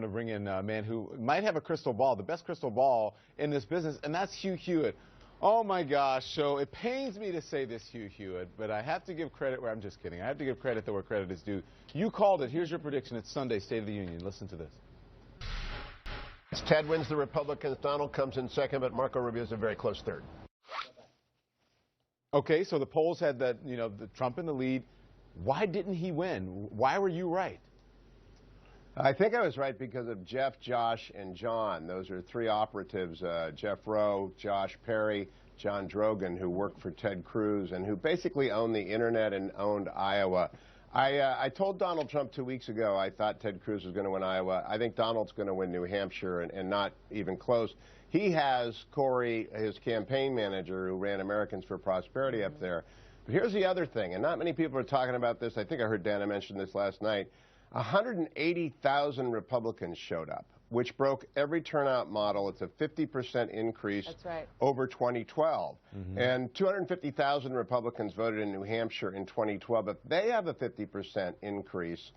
to bring in a man who might have a crystal ball, the best crystal ball in this business, and that's Hugh Hewitt. Oh, my gosh. So it pains me to say this, Hugh Hewitt, but I have to give credit where I'm just kidding. I have to give credit where credit is due. You called it. Here's your prediction. It's Sunday, State of the Union. Listen to this. Ted wins the Republicans. Donald comes in second, but Marco Rubio is a very close third. Okay, so the polls had that, the Trump in the lead. Why didn't he win? Why were you right? I think I was right because of Jeff, Josh, and John. Those are three operatives, Jeff Rowe, Josh Perry, John Drogan, who worked for Ted Cruz and who basically owned the internet and owned Iowa. I told Donald Trump 2 weeks ago I thought Ted Cruz was going to win Iowa. I think Donald's going to win New Hampshire and not even close. He has Corey, his campaign manager, who ran Americans for Prosperity up there. But here's the other thing, and not many people are talking about this. I think I heard Dana mention this last night. 180,000 Republicans showed up, which broke every turnout model. It's a 50% increase. That's right. Over 2012. And 250,000 Republicans voted in New Hampshire in 2012. If they have a 50% increase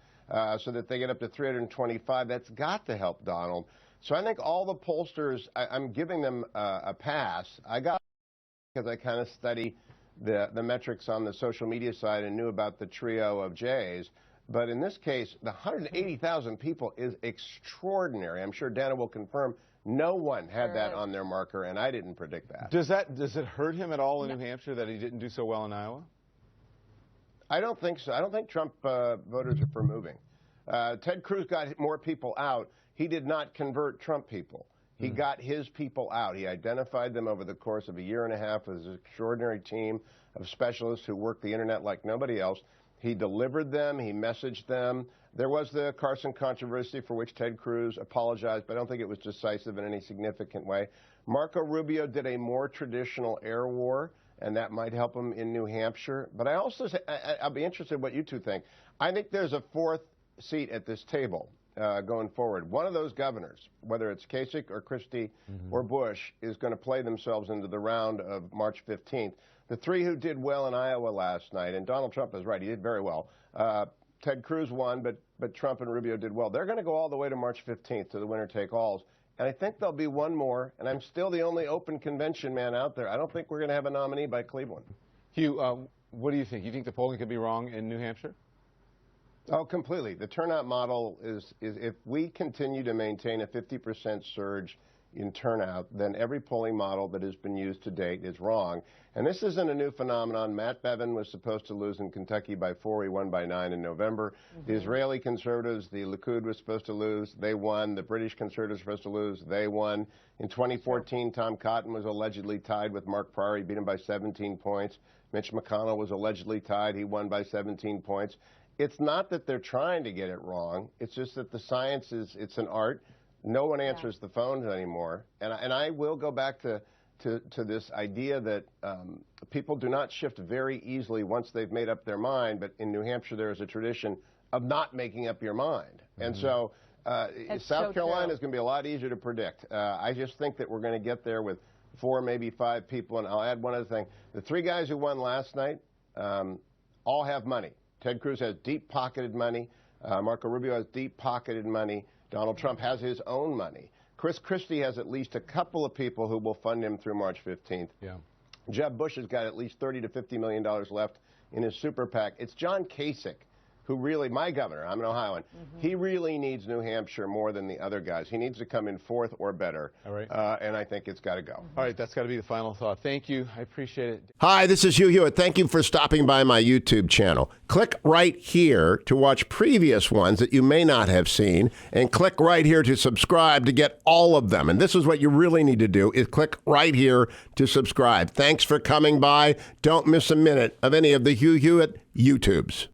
so that they get up to 325, that's got to help Donald. So I think all the pollsters, I'm giving them a pass. I got because I kind of study the metrics on the social media side and knew about the trio of J's. But in this case, the 180,000 people is extraordinary. I'm sure Dana will confirm no one had that on their marker, and I didn't predict that. Does it hurt him at all in New Hampshire that he didn't do so well in Iowa? I don't think so. I don't think Trump voters are for moving. Ted Cruz got more people out. He did not convert Trump people. He got his people out. He identified them over the course of a year and a half with his extraordinary team of specialists who work the internet like nobody else. He delivered them. He messaged them. There was the Carson controversy for which Ted Cruz apologized, but I don't think it was decisive in any significant way. Marco Rubio did a more traditional air war, and that might help him in New Hampshire. But I also say, I'll be interested in what you two think. I think there's a fourth seat at this table going forward. One of those governors, whether it's Kasich or Christie or Bush, is going to play themselves into the round of March 15th. The three who did well in Iowa last night, and Donald Trump is right, he did very well. Ted Cruz won, but Trump and Rubio did well. They're going to go all the way to March 15th to the winner-take-alls. And I think there'll be one more, and I'm still the only open convention man out there. I don't think we're going to have a nominee by Cleveland. Hugh, what do you think? You think the polling could be wrong in New Hampshire? Oh, completely. The turnout model is if we continue to maintain a 50% surge in turnout, then every polling model that has been used to date is wrong. And this isn't a new phenomenon. Matt Bevin was supposed to lose in Kentucky by 4. He won by 9 in November. The Israeli conservatives, the Likud was supposed to lose. They won. The British conservatives were supposed to lose. They won. In 2014, Tom Cotton was allegedly tied with Mark Pryor. He beat him by 17 points. Mitch McConnell was allegedly tied. He won by 17 points. It's not that they're trying to get it wrong. It's just that the science it's an art. No one answers the phones anymore. And I will go back to this idea that people do not shift very easily once they've made up their mind. But in New Hampshire, there is a tradition of not making up your mind. And so South Carolina is going to be a lot easier to predict. I just think that we're going to get there with 4, maybe 5 people. And I'll add one other thing. The 3 guys who won last night all have money. Ted Cruz has deep-pocketed money. Marco Rubio has deep-pocketed money. Donald Trump has his own money. Chris Christie has at least a couple of people who will fund him through March 15th. Yeah. Jeb Bush has got at least $30 to $50 million left in his super PAC. It's John Kasich who really, my governor, I'm an Ohioan, he really needs New Hampshire more than the other guys. He needs to come in 4th or better. All right. And I think it's got to go. All right, that's got to be the final thought. Thank you. I appreciate it. Hi, this is Hugh Hewitt. Thank you for stopping by my YouTube channel. Click right here to watch previous ones that you may not have seen, and click right here to subscribe to get all of them. And this is what you really need to do, is click right here to subscribe. Thanks for coming by. Don't miss a minute of any of the Hugh Hewitt YouTubes.